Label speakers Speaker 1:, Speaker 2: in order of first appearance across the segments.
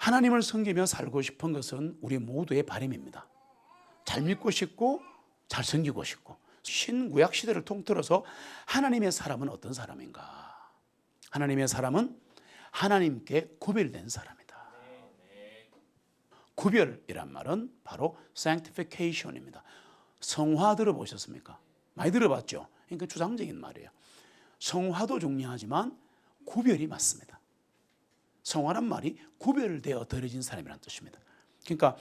Speaker 1: 하나님을 섬기며 살고 싶은 것은 우리 모두의 바람입니다. 잘 믿고 싶고 잘 섬기고 싶고. 신구약 시대를 통틀어서 하나님의 사람은 어떤 사람인가? 하나님의 사람은 하나님께 구별된 사람이다. 구별이란 말은 바로 sanctification입니다. 성화 들어보셨습니까? 많이 들어봤죠? 그러니까 추상적인 말이에요. 성화도 중요하지만 구별이 맞습니다. 성화란 말이 구별되어 들어진 사람이라는 뜻입니다. 그러니까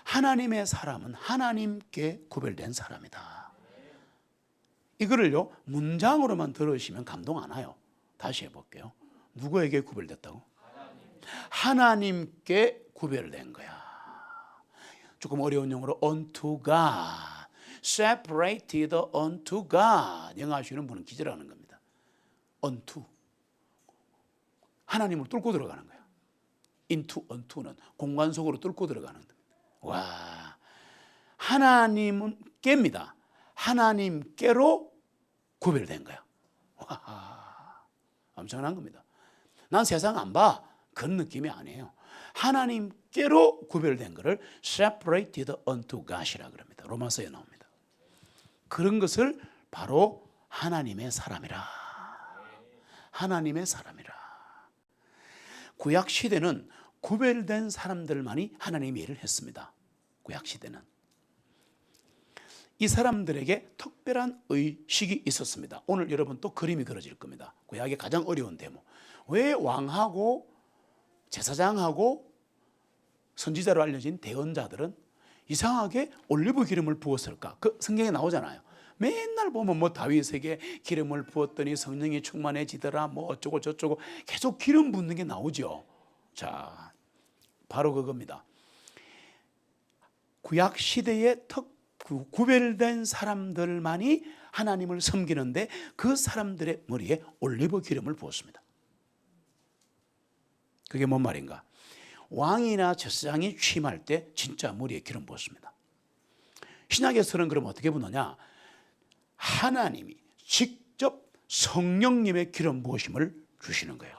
Speaker 1: 하나님의 사람은 하나님께 구별된 사람이다. 이거를요 문장으로만 들으시면 감동 안 와요. 다시 해볼게요. 누구에게 구별됐다고? 하나님께 구별된 거야. 조금 어려운 용어로 unto God, separated unto God. 영어 하시는 분은 기절하는 겁니다. unto, 하나님을 뚫고 들어가는 거야. into, unto는 공간 속으로 뚫고 들어가는 겁니다. 와, 하나님께입니다. 하나님께로 구별된 거야. 와, 엄청난 겁니다. 난 세상 안 봐. 그런 느낌이 아니에요. 하나님께로 구별된 것을 separated unto God이라고 합니다. 로마서에 나옵니다. 그런 것을 바로 하나님의 사람이라. 하나님의 사람이라. 구약 시대는 구별된 사람들만이 하나님의 일을 했습니다. 구약 시대는. 이 사람들에게 특별한 의식이 있었습니다. 오늘 여러분 또 그림이 그려질 겁니다. 구약의 가장 어려운 대목. 왜 왕하고 제사장하고 선지자로 알려진 대언자들은 이상하게 올리브 기름을 부었을까? 그 성경에 나오잖아요. 맨날 보면 뭐 다윗에게 기름을 부었더니 성령이 충만해지더라 뭐 어쩌고 저쩌고 계속 기름 붓는 게 나오죠. 자, 바로 그겁니다. 구약 시대에 구별된 사람들만이 하나님을 섬기는데 그 사람들의 머리에 올리브 기름을 부었습니다. 그게 뭔 말인가? 왕이나 제사장이 취임할 때 진짜 머리에 기름 부었습니다. 신약에서는 그럼 어떻게 부느냐? 하나님이 직접 성령님의 기름 부으심을 주시는 거예요.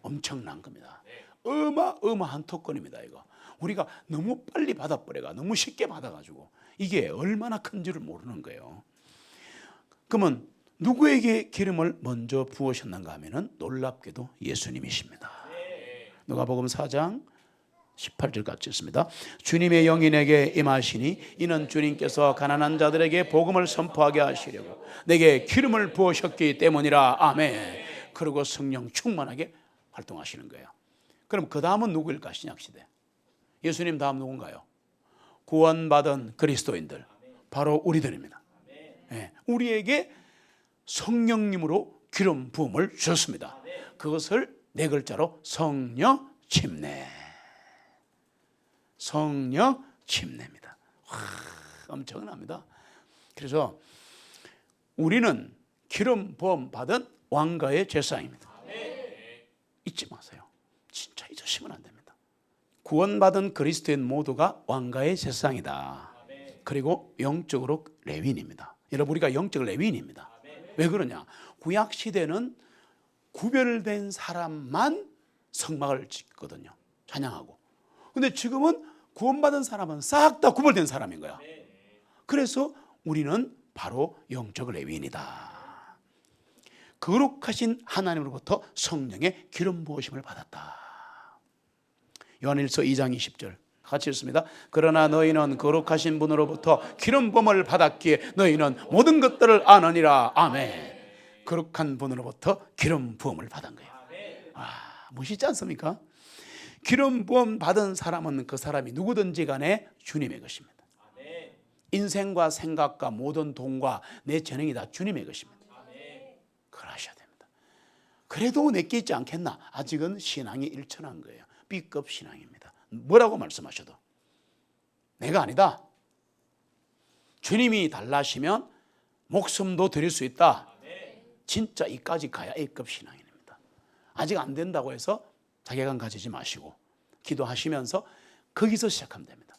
Speaker 1: 엄청난 겁니다. 어마어마한 특권입니다. 이거 우리가 너무 빨리 받아버려가 너무 쉽게 받아가지고 이게 얼마나 큰지를 모르는 거예요. 그러면 누구에게 기름을 먼저 부으셨는가 하면은 놀랍게도 예수님이십니다. 누가복음 4장 18절 같이 있습니다. 주님의 영이 내게 임하시니 이는 주님께서 가난한 자들에게 복음을 선포하게 하시려고 내게 기름을 부으셨기 때문이라. 아멘. 그리고 성령 충만하게 활동하시는 거예요. 그럼 그 다음은 누구일까? 신약시대 예수님 다음 누군가요? 구원받은 그리스도인들, 바로 우리들입니다. 네, 우리에게 성령님으로 기름 부음을 주셨습니다. 그것을 네 글자로 성령 침례. 성령 침례입니다. 와, 엄청납니다. 그래서 우리는 기름 부음 받은 왕가의 제사장입니다. 잊지 마세요. 진짜 잊으시면 안 됩니다. 구원받은 그리스도인 모두가 왕가의 제사장이다. 그리고 영적으로 레위인입니다. 여러분 우리가 영적 레위인입니다. 왜 그러냐? 구약 시대는 구별된 사람만 성막을 짓거든요. 찬양하고. 근데 지금은 구원받은 사람은 싹 다 구별된 사람인 거야. 그래서 우리는 바로 영적 레위인이다. 거룩하신 하나님으로부터 성령의 기름 부으심을 받았다. 요한일서 2장 20절 같이 읽습니다. 그러나 너희는 거룩하신 분으로부터 기름 부음을 받았기에 너희는 모든 것들을 아느니라. 아멘. 거룩한 분으로부터 기름 부음을 받은 거예요. 멋있지 않습니까? 기름 부음 받은 사람은 그 사람이 누구든지 간에 주님의 것입니다. 인생과 생각과 모든 돈과 내 재능이 다 주님의 것입니다. 그걸 하셔야 됩니다. 그래도 내게 있지 않겠나? 아직은 신앙이 일천한 거예요. B급 신앙입니다. 뭐라고 말씀하셔도 내가 아니다. 주님이 달라시면 목숨도 드릴 수 있다. 진짜 이까지 가야 A급 신앙입니다. 아직 안 된다고 해서 자괴감 가지지 마시고 기도하시면서 거기서 시작하면 됩니다.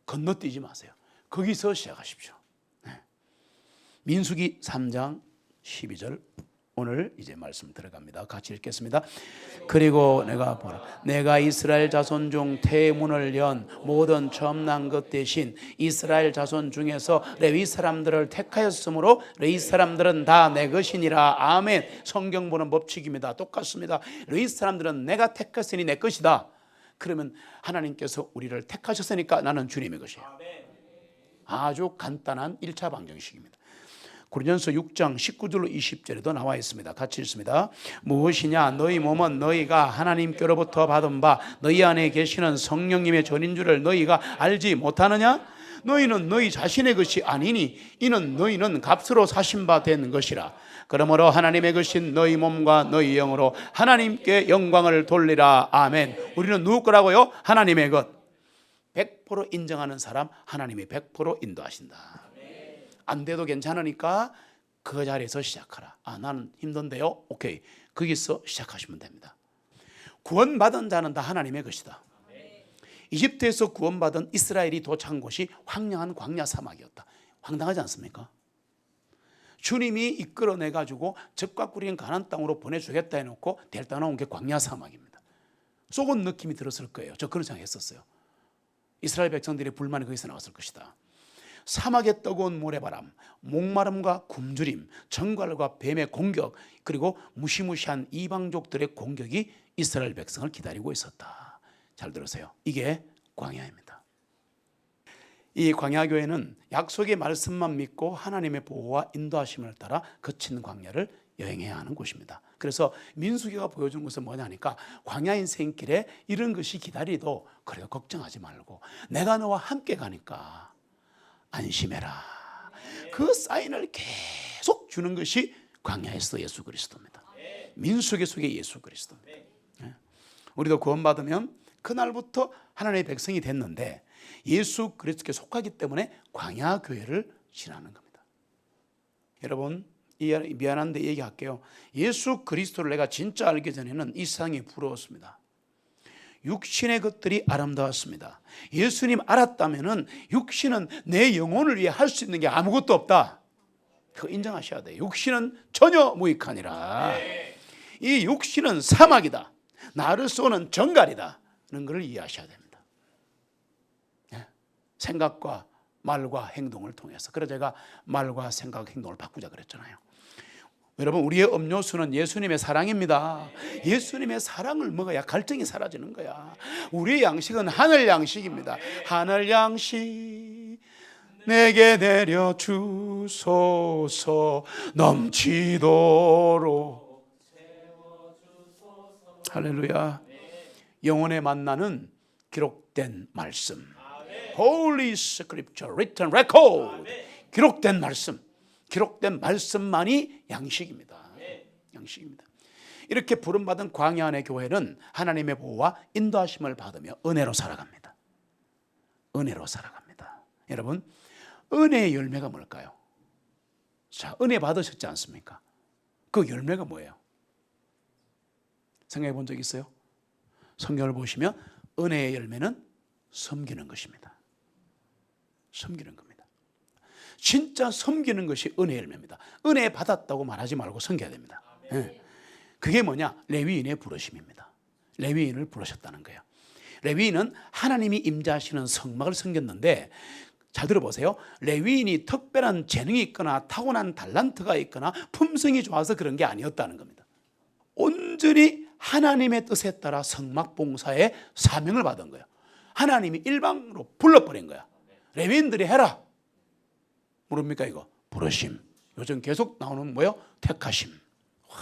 Speaker 1: 건너뛰지 마세요. 거기서 시작하십시오. 네. 민수기 3장 12절 오늘 이제 말씀 들어갑니다. 같이 읽겠습니다. 그리고 내가 보라, 내가 이스라엘 자손 중 태문을 연 모든 처음 난 것 대신 이스라엘 자손 중에서 레위 사람들을 택하였으므로 레위 사람들은 다 내 것이니라. 아멘. 성경 보는 법칙입니다. 똑같습니다. 레위 사람들은 내가 택했으니 내 것이다. 그러면 하나님께서 우리를 택하셨으니까 나는 주님의 것이에요. 아주 간단한 1차 방정식입니다. 고린도전서 6장 19절로 20절에도 나와 있습니다. 같이 읽습니다. 무엇이냐? 너희 몸은 너희가 하나님께로부터 받은 바 너희 안에 계시는 성령님의 전인 줄을 너희가 알지 못하느냐? 너희는 너희 자신의 것이 아니니 이는 너희는 값으로 사신 바 된 것이라. 그러므로 하나님의 것인 너희 몸과 너희 영으로 하나님께 영광을 돌리라. 아멘. 우리는 누구 거라고요? 하나님의 것. 100% 인정하는 사람 하나님이 100% 인도하신다. 안 돼도 괜찮으니까 그 자리에서 시작하라. 아, 나는 힘든데요? 오케이. 거기서 시작하시면 됩니다. 구원받은 자는 다 하나님의 것이다. 이집트에서 구원받은 이스라엘이 도착한 곳이 황량한 광야 사막이었다. 황당하지 않습니까? 주님이 이끌어내가지고 적과 꿀인 가나안 땅으로 보내주겠다 해놓고 데려다 놓은 게 광야 사막입니다. 쏘은 느낌이 들었을 거예요. 저 그런 생각했었어요. 이스라엘 백성들의 불만이 거기서 나왔을 것이다. 사막에 뜨거운 모래바람, 목마름과 굶주림, 정갈과 뱀의 공격, 그리고 무시무시한 이방족들의 공격이 이스라엘 백성을 기다리고 있었다. 잘 들으세요. 이게 광야입니다. 이 광야교회는 약속의 말씀만 믿고 하나님의 보호와 인도하심을 따라 거친 광야를 여행해야 하는 곳입니다. 그래서 민수기가 보여주는 것은 뭐냐니까 광야 인생길에 이런 것이 기다리도 그래도 걱정하지 말고 내가 너와 함께 가니까 안심해라. 그 사인을 계속 주는 것이 광야에서 예수 그리스도입니다. 민수기 속의 예수 그리스도입니다. 우리도 구원받으면 그날부터 하나님의 백성이 됐는데 예수 그리스도께 속하기 때문에 광야 교회를 지나는 겁니다. 여러분 미안한데 얘기할게요. 예수 그리스도를 내가 진짜 알기 전에는 이 세상이 부러웠습니다. 육신의 것들이 아름다웠습니다. 예수님 알았다면은 육신은 내 영혼을 위해 할 수 있는 게 아무것도 없다. 그거 인정하셔야 돼요. 육신은 전혀 무익하니라. 이 육신은 사막이다. 나를 쏘는 정갈이다. 는 걸 이해하셔야 됩니다. 생각과 말과 행동을 통해서. 그래서 제가 말과 생각, 행동을 바꾸자 그랬잖아요. 여러분 우리의 음료수는 예수님의 사랑입니다. 예수님의 사랑을 먹어야 갈증이 사라지는 거야. 우리의 양식은 하늘 양식입니다. 하늘 양식 내게 내려주소서 넘치도록. 할렐루야. 영혼의 만나는 기록된 말씀. Holy Scripture, written record. 기록된 말씀. 기록된 말씀만이 양식입니다. 양식입니다. 이렇게 부름받은 광야 안의 교회는 하나님의 보호와 인도하심을 받으며 은혜로 살아갑니다. 은혜로 살아갑니다. 여러분, 은혜의 열매가 뭘까요? 자, 은혜 받으셨지 않습니까? 그 열매가 뭐예요? 생각해 본 적 있어요? 성경을 보시면 은혜의 열매는 섬기는 것입니다. 섬기는 겁니다. 진짜 섬기는 것이 은혜의 열매입니다. 은혜 받았다고 말하지 말고 섬겨야 됩니다. 그게 뭐냐? 레위인의 부르심입니다. 레위인을 부르셨다는 거예요. 레위인은 하나님이 임재하시는 성막을 섬겼는데 잘 들어보세요. 레위인이 특별한 재능이 있거나 타고난 달란트가 있거나 품성이 좋아서 그런 게 아니었다는 겁니다. 온전히 하나님의 뜻에 따라 성막 봉사의 사명을 받은 거예요. 하나님이 일방으로 불러버린 거야. 레위인들이 해라. 모릅니까 이거? 부르심. 요즘 계속 나오는 뭐요? 택하심. 와,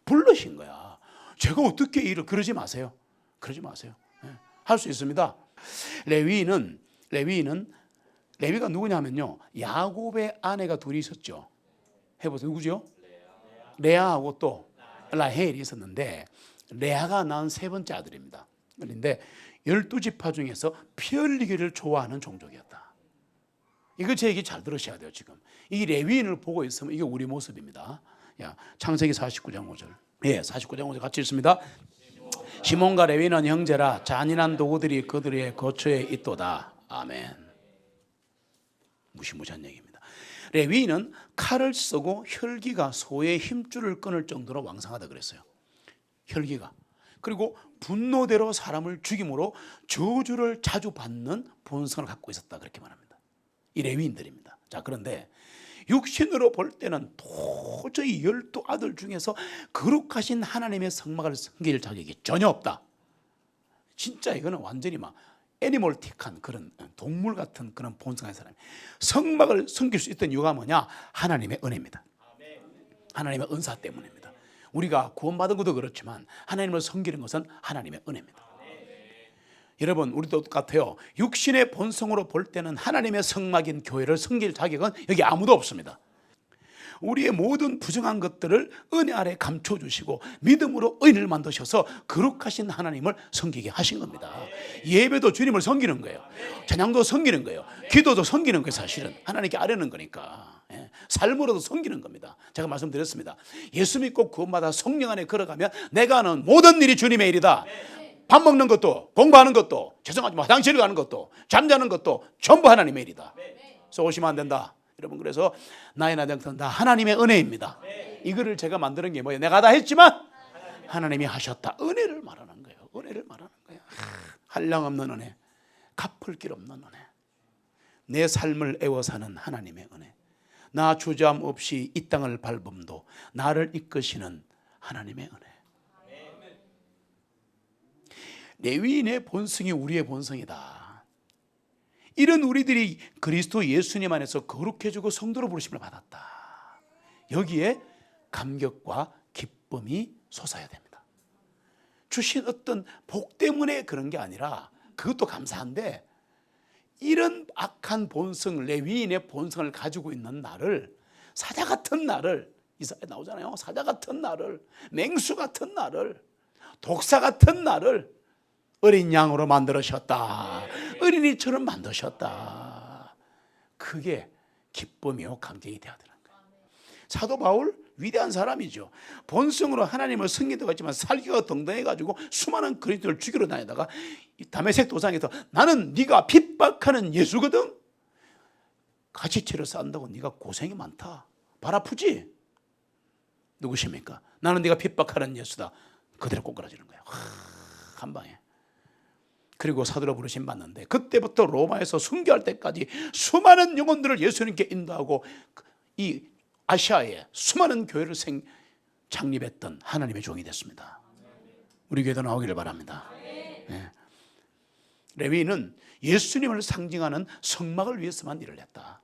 Speaker 1: 부르신 거야. 제가 어떻게 일을 그러지 마세요. 그러지 마세요. 할 수 있습니다. 레위가 누구냐면요. 야곱의 아내가 둘이 있었죠. 해보세요. 누구죠? 레아하고 또 라헬이 있었는데 레아가 낳은 세 번째 아들입니다. 그런데 12지파 중에서 피 흘리기를 좋아하는 종족이었다. 이거 제 얘기 잘 들으셔야 돼요. 지금 이 레위인을 보고 있으면 이게 우리 모습입니다. 야, 창세기 49장 5절. 예, 49장 5절 같이 읽습니다. 시몬과 레위는 형제라. 잔인한 도구들이 그들의 거처에 있도다. 아멘. 무시무시한 얘기입니다. 레위인은 칼을 쓰고 혈기가 소의 힘줄을 끊을 정도로 왕성하다 그랬어요. 혈기가. 그리고 분노대로 사람을 죽임으로 저주를 자주 받는 본성을 갖고 있었다 그렇게 말합니다. 이 레위인들입니다. 자, 그런데 육신으로 볼 때는 도저히 12아들 중에서 거룩하신 하나님의 성막을 섬길 자격이 전혀 없다. 진짜 이거는 완전히 막 애니멀틱한 그런 동물 같은 그런 본성의 사람이 성막을 섬길 수 있던 이유가 뭐냐? 하나님의 은혜입니다. 하나님의 은사 때문입니다. 우리가 구원받은 것도 그렇지만 하나님을 섬기는 것은 하나님의 은혜입니다. 여러분, 우리도 똑같아요. 육신의 본성으로 볼 때는 하나님의 성막인 교회를 섬길 자격은 여기 아무도 없습니다. 우리의 모든 부정한 것들을 은혜 아래 감춰주시고 믿음으로 의인을 만드셔서 거룩하신 하나님을 섬기게 하신 겁니다. 예배도 주님을 섬기는 거예요. 찬양도 섬기는 거예요. 기도도 섬기는 거예요. 사실은 하나님께 아뢰는 거니까. 삶으로도 섬기는 겁니다. 제가 말씀드렸습니다. 예수 믿고 구원받아 성령 안에 걸어가면 내가 하는 모든 일이 주님의 일이다. 밥 먹는 것도, 공부하는 것도, 죄송하지만 화장실 가는 것도, 잠자는 것도 전부 하나님의 일이다. 쏘시면 안 된다. 여러분, 그래서 나의 나정은 다 하나님의 은혜입니다. 이거를 제가 만드는 게 뭐예요? 내가 다 했지만 하나님이 하셨다. 은혜를 말하는 거예요. 은혜를 말하는 거예요. 한량없는 은혜, 갚을 길 없는 은혜, 내 삶을 애워 사는 하나님의 은혜, 나 주저함 없이 이 땅을 밟음도 나를 이끄시는 하나님의 은혜. 레위인의 본성이 우리의 본성이다. 이런 우리들이 그리스도 예수님 안에서 거룩해지고 성도로 부르심을 받았다. 여기에 감격과 기쁨이 솟아야 됩니다. 주신 어떤 복 때문에 그런 게 아니라, 그것도 감사한데, 이런 악한 본성, 레위인의 본성을 가지고 있는 나를, 사자 같은 나를, 이사야에 나오잖아요. 사자 같은 나를, 맹수 같은 나를, 독사 같은 나를 어린 양으로 만들으셨다. 어린이처럼 만드셨다. 그게 기쁨이요 감격이 되어야 되는 거예요. 사도 바울 위대한 사람이죠. 본성으로 하나님을 섬기다고 했지만 살기가 덩덩해가지고 수많은 그리스도를 죽이러 다니다가 다메섹 도상에서 나는 네가 핍박하는 예수거든. 가시체를 싼다고 네가 고생이 많다. 발 아프지? 누구십니까? 나는 네가 핍박하는 예수다. 그대로 꼬꾸라지는 거예요. 한 방에. 그리고 사도로 부르심 받는데, 그때부터 로마에서 순교할 때까지 수많은 영혼들을 예수님께 인도하고 이 아시아에 수많은 교회를 창립했던 하나님의 종이 됐습니다. 우리 교회도 나오기를 바랍니다. 네. 레위인은 예수님을 상징하는 성막을 위해서만 일을 했다.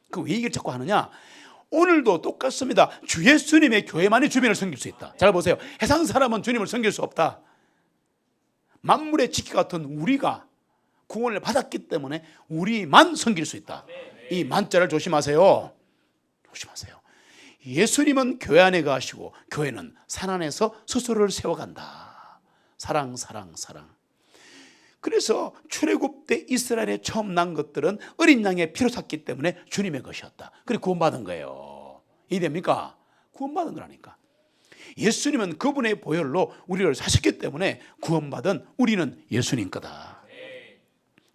Speaker 1: 그 왜 얘기를 자꾸 하느냐? 오늘도 똑같습니다. 주 예수님의 교회만이 주님을 섬길 수 있다. 잘 보세요. 해상 사람은 주님을 섬길 수 없다. 만물의 지키 같은 우리가 구원을 받았기 때문에 우리만 섬길 수 있다. 이 만자를 조심하세요. 조심하세요. 예수님은 교회 안에 가시고 교회는 산 안에서 스스로를 세워간다. 사랑, 사랑, 사랑. 그래서 출애굽 때 이스라엘에 처음 난 것들은 어린 양의 피로 샀기 때문에 주님의 것이었다. 그리고 구원받은 거예요. 이해됩니까? 구원받은 거라니까. 예수님은 그분의 보혈로 우리를 사셨기 때문에 구원받은 우리는 예수님 거다.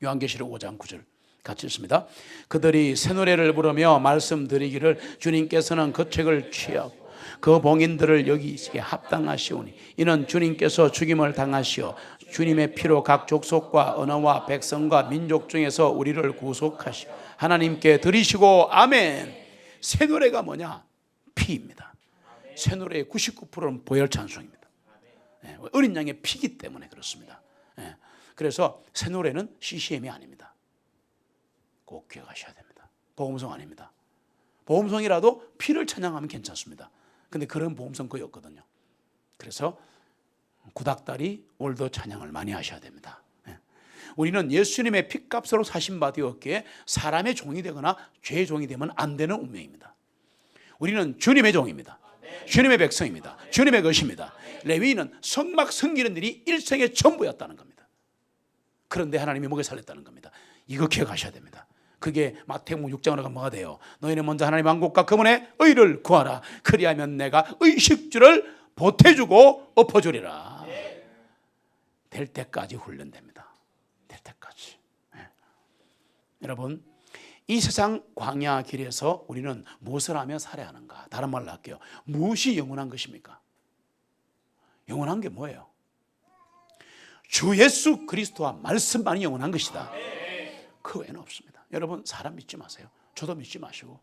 Speaker 1: 요한계시록 5장 9절 같이 읽습니다. 그들이 새 노래를 부르며 말씀드리기를 주님께서는 그 책을 취하고 그 봉인들을 여기시기에 합당하시오니 이는 주님께서 죽임을 당하시어 주님의 피로 각 족속과 언어와 백성과 민족 중에서 우리를 구속하시어 하나님께 드리시고 아멘. 새 노래가 뭐냐? 피입니다. 새 노래의 99%는 보혈 찬송입니다. 어린 양의 피기 때문에 그렇습니다. 그래서 새 노래는 CCM이 아닙니다. 꼭 기억하셔야 됩니다. 복음성 아닙니다. 복음성이라도 피를 찬양하면 괜찮습니다. 근데 그런 복음성 거의 없거든요. 그래서 구닥다리 올더 찬양을 많이 하셔야 됩니다. 우리는 예수님의 피값으로 사신 바 되었기에 사람의 종이 되거나 죄의 종이 되면 안 되는 운명입니다. 우리는 주님의 종입니다. 주님의 백성입니다. 주님의 것입니다. 레위인은 성막 섬기는 일이 일생의 전부였다는 겁니다. 그런데 하나님이 목에 살렸다는 겁니다. 이거 기억하셔야 됩니다. 그게 마태복음 6장으로 가면 뭐가 돼요? 너희는 먼저 하나님 왕국과 그분의 의를 구하라. 그리하면 내가 의식주를 보태주고 엎어주리라. 될 때까지 훈련됩니다. 될 때까지. 여러분, 이 세상 광야 길에서 우리는 무엇을 하며 살아야 하는가? 다른 말로 할게요. 무엇이 영원한 것입니까? 영원한 게 뭐예요? 주 예수 그리스도와 말씀만이 영원한 것이다. 그 외에는 없습니다. 여러분, 사람 믿지 마세요. 저도 믿지 마시고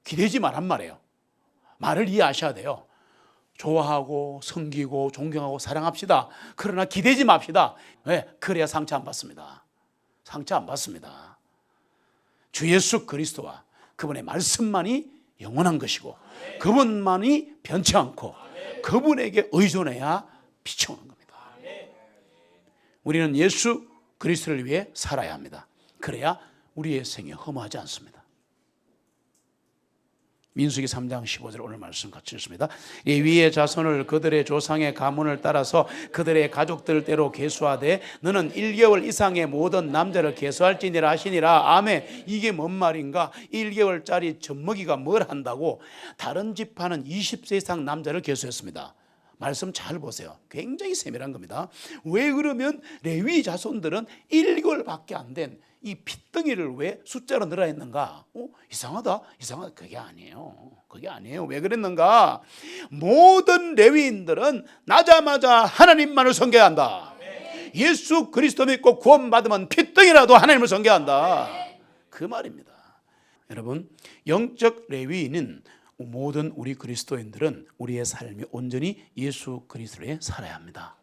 Speaker 1: 기대지 말란 말이에요. 말을 이해하셔야 돼요. 좋아하고 섬기고 존경하고 사랑합시다. 그러나 기대지 맙시다. 왜? 그래야 상처 안 받습니다. 상처 안 받습니다. 주 예수 그리스도와 그분의 말씀만이 영원한 것이고 그분만이 변치 않고 그분에게 의존해야 빛이 오는 겁니다. 우리는 예수 그리스도를 위해 살아야 합니다. 그래야 우리의 생에 허무하지 않습니다. 민수기 3장 15절 오늘 말씀 같이 읽습니다. 레위의 자손을 그들의 조상의 가문을 따라서 그들의 가족들대로 계수하되 너는 1개월 이상의 모든 남자를 계수할지니라 하시니라. 아멘. 이게 뭔 말인가? 1개월짜리 젖먹이가 뭘 한다고? 다른 지파는 20세 이상 남자를 계수했습니다. 말씀 잘 보세요. 굉장히 세밀한 겁니다. 왜 그러면 레위 자손들은 1개월밖에 안 된 이 핏덩이를 왜 숫자로 늘어야 했는가? 이상하다. 그게 아니에요. 왜 그랬는가? 모든 레위인들은 나자마자 하나님만을 섬겨야 한다. 예수 그리스도 믿고 구원받으면 핏덩이라도 하나님을 섬겨야 한다. 그 말입니다. 여러분, 영적 레위인은 모든 우리 그리스도인들은 우리의 삶이 온전히 예수 그리스도에 살아야 합니다.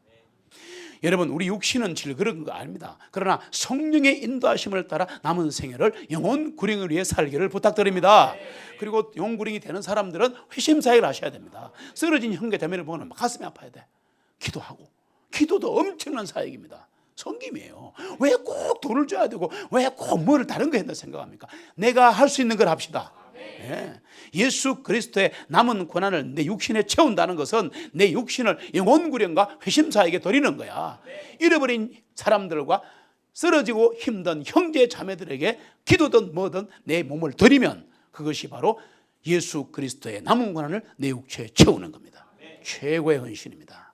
Speaker 1: 여러분, 우리 육신은 질그런 거 아닙니다. 그러나 성령의 인도하심을 따라 남은 생애를 영혼 구령을 위해 살기를 부탁드립니다. 그리고 영혼 구령이 되는 사람들은 회심 사역을 하셔야 됩니다. 쓰러진 형제 자매를 보면 가슴이 아파야 돼. 기도하고. 기도도 엄청난 사역입니다. 섬김이에요. 왜 꼭 돈을 줘야 되고 왜 꼭 뭐를 다른 거 한다 생각합니까? 내가 할 수 있는 걸 합시다. 예수 그리스도의 남은 고난을 내 육신에 채운다는 것은 내 육신을 영혼구령과 회심사에게 드리는 거야. 잃어버린 사람들과 쓰러지고 힘든 형제 자매들에게 기도든 뭐든 내 몸을 드리면 그것이 바로 예수 그리스도의 남은 고난을 내 육체에 채우는 겁니다. 최고의 헌신입니다.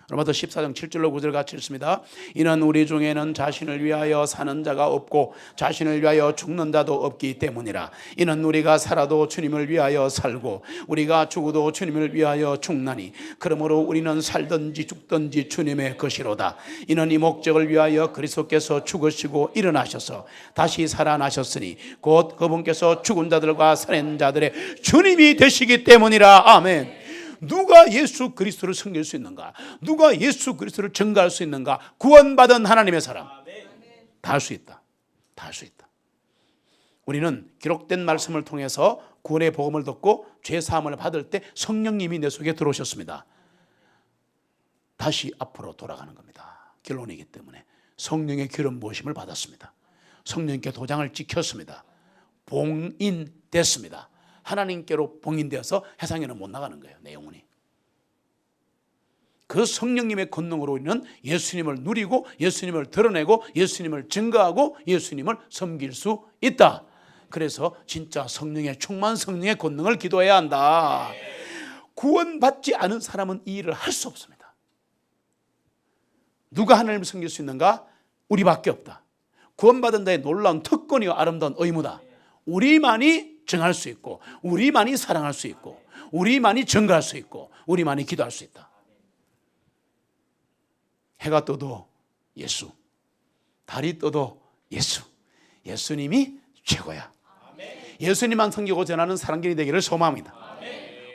Speaker 1: 로마서 14장 7절로 9절 같이 읽습니다. 이는 우리 중에는 자신을 위하여 사는 자가 없고 자신을 위하여 죽는 자도 없기 때문이라. 이는 우리가 살아도 주님을 위하여 살고 우리가 죽어도 주님을 위하여 죽나니 그러므로 우리는 살든지 죽든지 주님의 것이로다. 이는 이 목적을 위하여 그리스도께서 죽으시고 일어나셔서 다시 살아나셨으니 곧 그분께서 죽은 자들과 살아난 자들의 주님이 되시기 때문이라. 아멘. 누가 예수 그리스도를 섬길 수 있는가? 누가 예수 그리스도를 증거할 수 있는가? 구원받은 하나님의 사람. 다 할 수 있다. 다 할 수 있다. 우리는 기록된 말씀을 통해서 구원의 복음을 듣고 죄 사함을 받을 때 성령님이 내 속에 들어오셨습니다. 다시 앞으로 돌아가는 겁니다. 결론이기 때문에 성령의 기름 부으심을 받았습니다. 성령께 도장을 찍혔습니다. 봉인됐습니다. 하나님께로 봉인되어서 해상에는 못 나가는 거예요. 내 영혼이. 그 성령님의 권능으로 우리는 예수님을 누리고 예수님을 드러내고 예수님을 증거하고 예수님을 섬길 수 있다. 그래서 진짜 성령의 충만 성령의 권능을 기도해야 한다. 구원받지 않은 사람은 이 일을 할 수 없습니다. 누가 하나님을 섬길 수 있는가? 우리밖에 없다. 구원받은 자의 놀라운 특권이요 아름다운 의무다. 우리만이 정할 수 있고 우리만이 사랑할 수 있고 우리만이 증거할 수 있고 우리만이 기도할 수 있다. 해가 떠도 예수, 달이 떠도 예수, 예수님이 최고야. 예수님만 섬기고 전하는 사랑길이 되기를 소망합니다.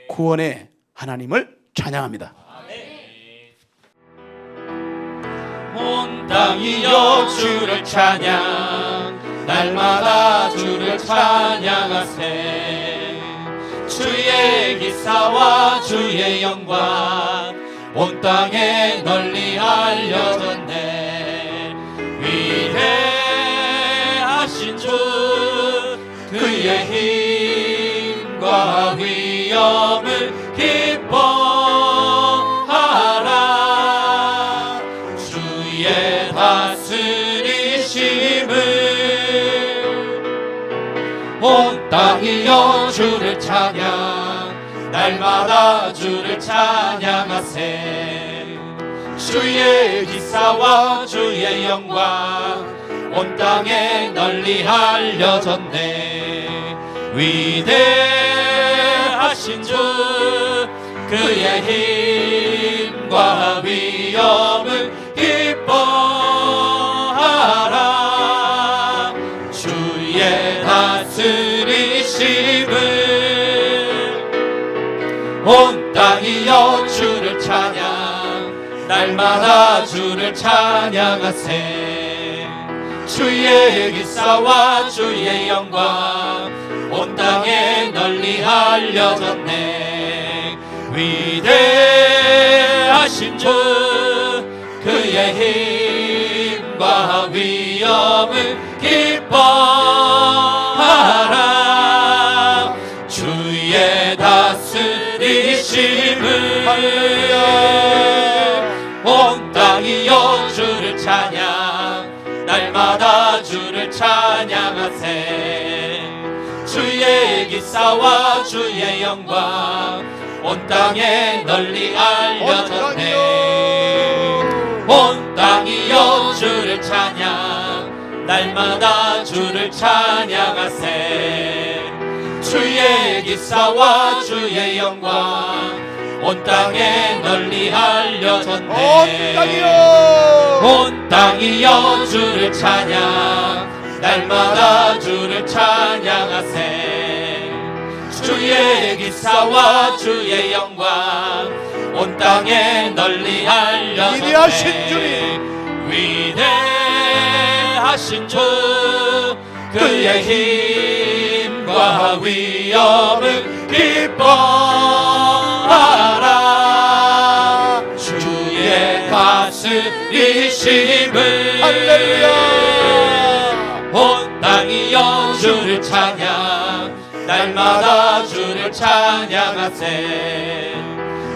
Speaker 1: 구원의 하나님을 찬양합니다.
Speaker 2: 온 땅이여 주를 찬양, 날마다 주를 찬양하세. 주의 기사와 주의 영광 온 땅에 널리 알려졌네. 위대하신 주 그의 힘과 위엄을 기뻐하라. 주의 다스리심을 온 땅이여 주를 찬양, 날마다 주를 찬양하세. 주의 기사와 주의 영광 온 땅에 널리 알려졌네. 위대하신 주 그의 힘과 위엄을 기뻐하라. 주의 다스리심을 온 땅이여 주를 찬양, 날마다 주를 찬양하세. 주의 기사와 주의 영광 온 땅에 널리 알려졌네. 위대하신 주 그의 힘과 위엄을 기뻐하라. 주의 다스리심을 온 땅이여 주를 찬양, 날마다 주를 찬양하세. 주의 기사와 주의 영광 온 땅에 널리 알려졌네. 온 땅이여 주를 찬양, 날마다 주를 찬양하세. 주의 기사와 주의 영광 온 땅에 널리 알려졌네. 온 땅이여 주를 찬양, 날마다 주를 찬양하세. 주의 기사와 주의 영광 온 땅에 널리 알려졌네.
Speaker 1: 위대하신 주님,
Speaker 2: 위대하신 주 그의 힘과 위엄을 기뻐하라. 주의 다스리심을
Speaker 1: 할렐루야.
Speaker 2: 온 땅이여 주를 찬양, 날마다 주를 찬양하세.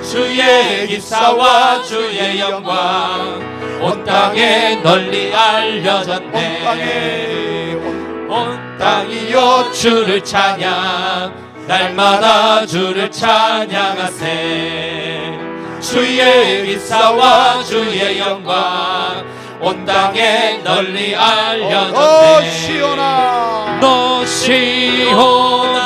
Speaker 2: 주의 기사와 주의 영광 온 땅에 널리 알려졌네. 온 땅이여 주를 찬양, 날마다 주를 찬양하세. 주의 기사와 주의 영광 온 땅에 널리 알려졌네.
Speaker 1: 시온아,
Speaker 2: 너 시온아